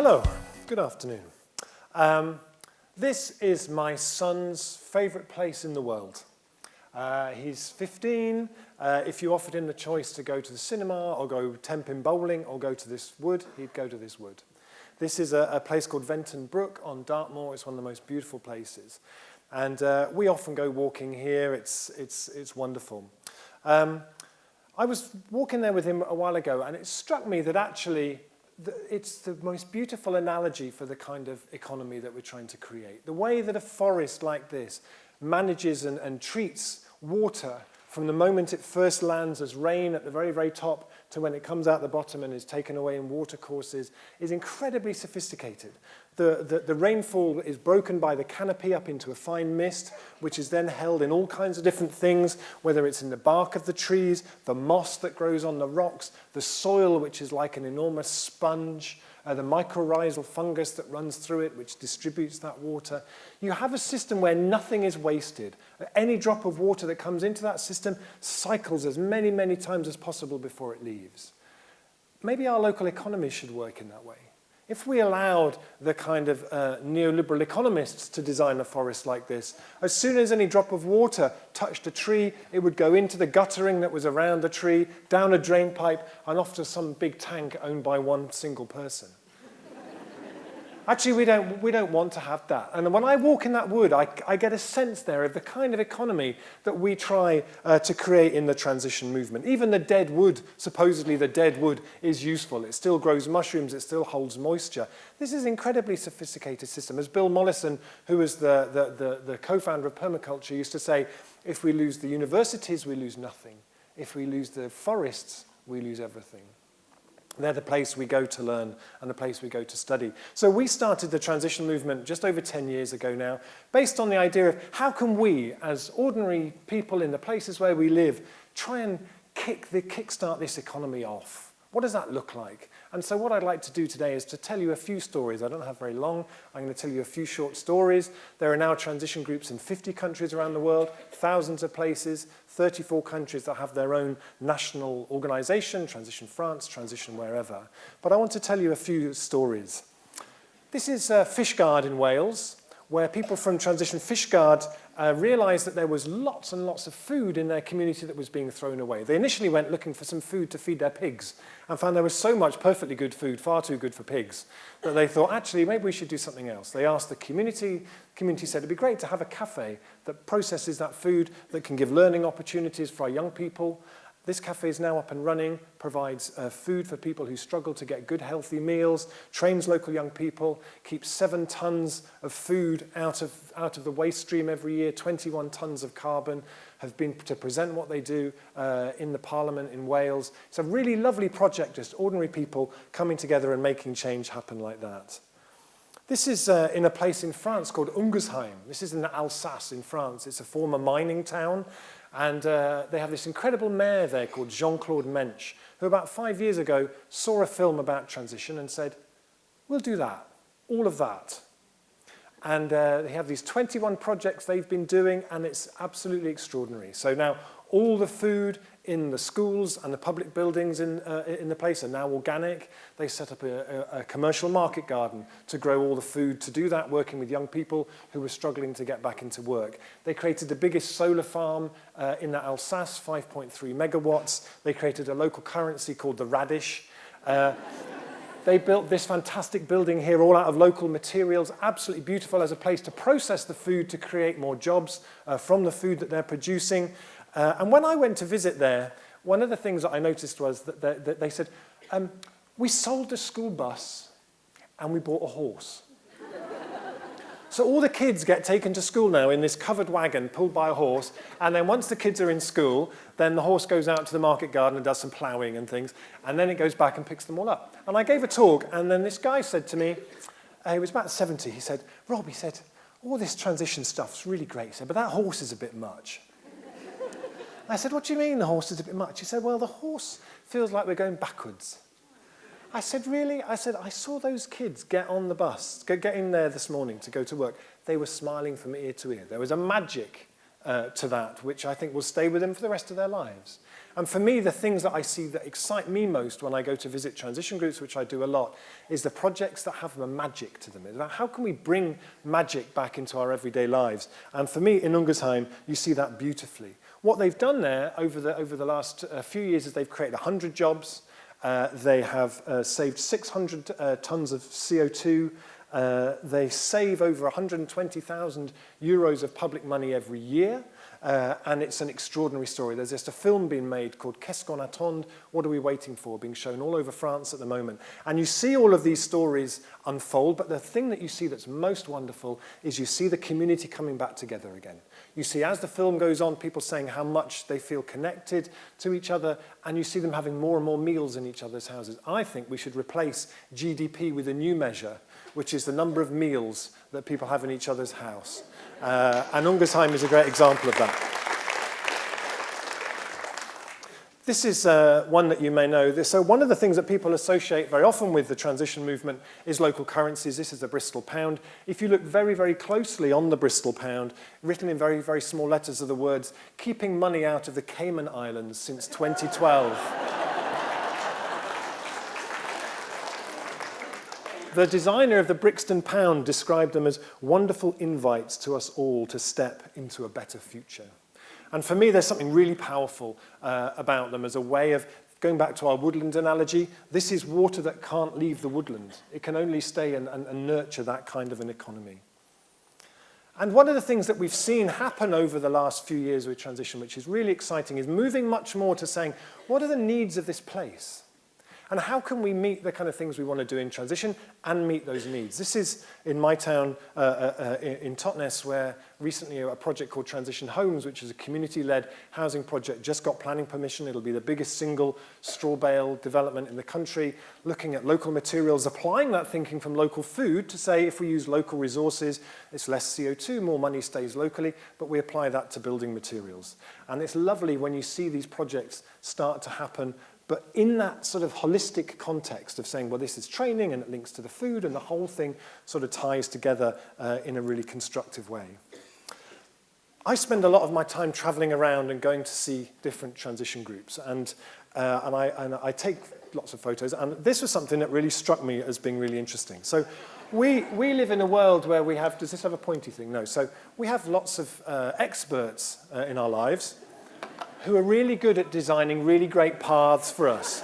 Hello, good afternoon. This is my son's favourite place in the world. He's 15. If you offered him the choice to go to the cinema or go ten-pin bowling or go to this wood, he'd go to this wood. This is a place called Venton Brook on Dartmoor. It's one of the most beautiful places. And we often go walking here. It's wonderful. I was walking there with him a while ago, and it struck me that actually it's the most beautiful analogy for the kind of economy that we're trying to create. The way that a forest like this manages and treats water from the moment it first lands as rain at the very, very top to when it comes out the bottom and is taken away in watercourses is incredibly sophisticated. The rainfall is broken by the canopy up into a fine mist, which is then held in all kinds of different things, whether it's in the bark of the trees, the moss that grows on the rocks, the soil, which is like an enormous sponge, the mycorrhizal fungus that runs through it, which distributes that water. You have a system where nothing is wasted. Any drop of water that comes into that system cycles as many, many times as possible before it leaves. Maybe our local economy should work in that way. If we allowed the kind of neoliberal economists to design a forest like this, as soon as any drop of water touched a tree, it would go into the guttering that was around the tree, down a drain pipe, and off to some big tank owned by one single person. Actually, we don't want to have that. And when I walk in that wood, I get a sense there of the kind of economy that we try to create in the transition movement. Even the dead wood, supposedly the dead wood, is useful. It still grows mushrooms. It still holds moisture. This is an incredibly sophisticated system. As Bill Mollison, who was the co-founder of permaculture, used to say, if we lose the universities, we lose nothing. If we lose the forests, we lose everything. They're the place we go to learn and the place we go to study. So we started the transition movement just over 10 years ago now, based on the idea of how can we, as ordinary people in the places where we live, try and kickstart this economy off. What does that look like? And so what I'd like to do today is to tell you a few stories. I don't have very long. I'm going to tell you a few short stories. There are now transition groups in 50 countries around the world, thousands of places, 34 countries that have their own national organization, Transition France, Transition wherever. But I want to tell you a few stories. This is Fishguard in Wales, where people from Transition Fishguard realized that there was lots and lots of food in their community that was being thrown away. They initially went looking for some food to feed their pigs and found there was so much perfectly good food, far too good for pigs, that they thought, actually, maybe we should do something else. They asked the community said it'd be great to have a cafe that processes that food, that can give learning opportunities for our young people. This cafe is now up and running, provides food for people who struggle to get good, healthy meals, trains local young people, keeps 7 tons of food out of the waste stream every year, 21 tons of carbon, have been to present what they do in the Parliament in Wales. It's a really lovely project, just ordinary people coming together and making change happen like that. This is in a place in France called Unger Time. This is in Alsace in France. It's a former mining town. And they have this incredible mayor there called Jean-Claude Mensch, who about 5 years ago saw a film about transition and said, we'll do that, all of that. And they have these 21 projects they've been doing, and it's absolutely extraordinary. So now all the food in the schools and the public buildings in the place are now organic. They set up a commercial market garden to grow all the food, to do that, working with young people who were struggling to get back into work. They created the biggest solar farm in the Alsace, 5.3 megawatts. They created a local currency called the radish. They built this fantastic building here all out of local materials, absolutely beautiful as a place to process the food to create more jobs from the food that they're producing. And when I went to visit there, one of the things that I noticed was that they said, we sold the school bus and we bought a horse. So all the kids get taken to school now in this covered wagon pulled by a horse, and then once the kids are in school, then the horse goes out to the market garden and does some ploughing and things, and then it goes back and picks them all up. And I gave a talk, and then this guy said to me, he was about 70, he said, Rob, he said, all this transition stuff's really great, he said, but that horse is a bit much. I said, what do you mean the horse is a bit much? He said, well, the horse feels like we're going backwards. I said, really? I said, I saw those kids get on the bus, get in there this morning to go to work. They were smiling from ear to ear. There was a magic to that, which I think will stay with them for the rest of their lives. And for me, the things that I see that excite me most when I go to visit transition groups, which I do a lot, is the projects that have the magic to them. It's about how can we bring magic back into our everyday lives? And for me, in Unger Time, you see that beautifully. What they've done there over the last few years is they've created 100 jobs. They have saved 600 tons of CO2. They save over 120,000 euros of public money every year. And it's an extraordinary story. There's just a film being made called Qu'est-ce qu'on attend? What are we waiting for? Being shown all over France at the moment. And you see all of these stories unfold, but the thing that you see that's most wonderful is you see the community coming back together again. You see, as the film goes on, people saying how much they feel connected to each other, and you see them having more and more meals in each other's houses. I think we should replace GDP with a new measure, which is the number of meals that people have in each other's house. And Unger Time is a great example of that. This is one that you may know. So one of the things that people associate very often with the transition movement is local currencies. This is the Bristol pound. If you look very, very closely on the Bristol pound, written in very, very small letters are the words, keeping money out of the Cayman Islands since 2012. The designer of the Brixton pound described them as wonderful invites to us all to step into a better future. And for me, there's something really powerful about them as a way of, going back to our woodland analogy, this is water that can't leave the woodland. It can only stay and nurture that kind of an economy. And one of the things that we've seen happen over the last few years with transition, which is really exciting, is moving much more to saying, what are the needs of this place? And how can we meet the kind of things we want to do in transition and meet those needs? This is in my town, in Totnes, where recently a project called Transition Homes, which is a community-led housing project, just got planning permission. It'll be the biggest single straw bale development in the country, looking at local materials, applying that thinking from local food to say if we use local resources, it's less CO2, more money stays locally, but we apply that to building materials. And it's lovely when you see these projects start to happen, but in that sort of holistic context of saying, well, this is training and it links to the food and the whole thing sort of ties together in a really constructive way. I spend a lot of my time traveling around and going to see different transition groups. And I take lots of photos. And this was something that really struck me as being really interesting. So we live in a world where we have, does this have a pointy thing? No. So we have lots of experts in our lives who are really good at designing really great paths for us.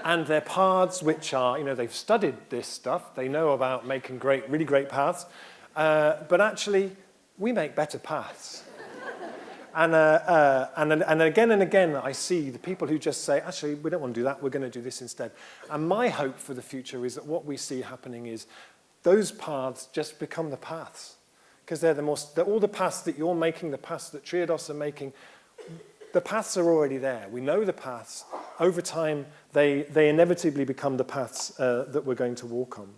And they're paths which are, they've studied this stuff, they know about making really great paths, but actually, we make better paths. And again and again, I see the people who just say, actually, we don't want to do that, we're going to do this instead. And my hope for the future is that what we see happening is those paths just become the paths. Because they're all the paths that you're making, the paths that Triodos are making, the paths are already there. We know the paths. Over time, they inevitably become the paths that we're going to walk on.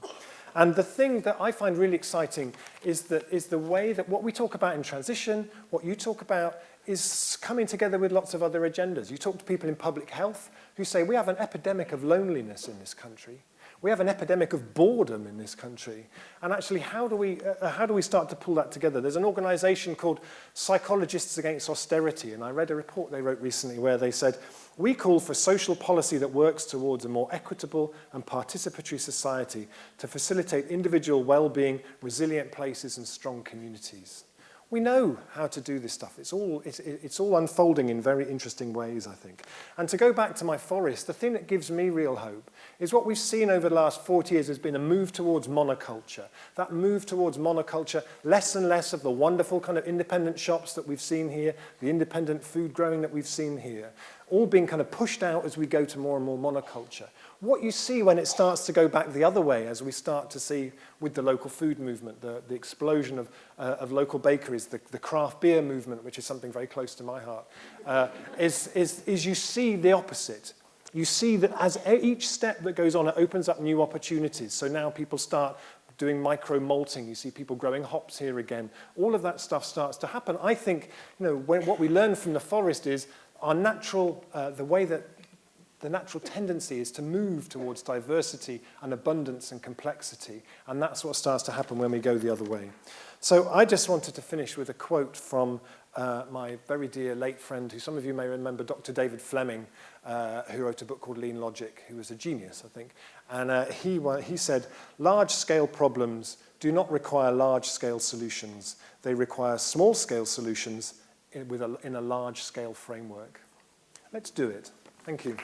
And the thing that I find really exciting is the way that what we talk about in transition, what you talk about, is coming together with lots of other agendas. You talk to people in public health who say, we have an epidemic of loneliness in this country. We have an epidemic of boredom in this country. And actually, how do we start to pull that together? There's an organization called Psychologists Against Austerity, and I read a report they wrote recently where they said, we call for social policy that works towards a more equitable and participatory society to facilitate individual well-being, resilient places, and strong communities. We know how to do this stuff. It's all unfolding in very interesting ways, I think. And to go back to my forest, the thing that gives me real hope is what we've seen over the last 40 years has been a move towards monoculture. That move towards monoculture, less and less of the wonderful kind of independent shops that we've seen here, the independent food growing that we've seen here, all being kind of pushed out as we go to more and more monoculture. What you see when it starts to go back the other way, as we start to see with the local food movement, the explosion of local bakeries, the craft beer movement, which is something very close to my heart, is you see the opposite. You see that as each step that goes on, it opens up new opportunities. So now people start doing micro-malting. You see people growing hops here again. All of that stuff starts to happen. I think what we learn from the forest is our natural, the way that the natural tendency is to move towards diversity and abundance and complexity. And that's what starts to happen when we go the other way. So I just wanted to finish with a quote from my very dear late friend, who some of you may remember, Dr. David Fleming, who wrote a book called Lean Logic, who was a genius, I think. And he said, large-scale problems do not require large-scale solutions. They require small-scale solutions in a large-scale framework. Let's do it. Thank you.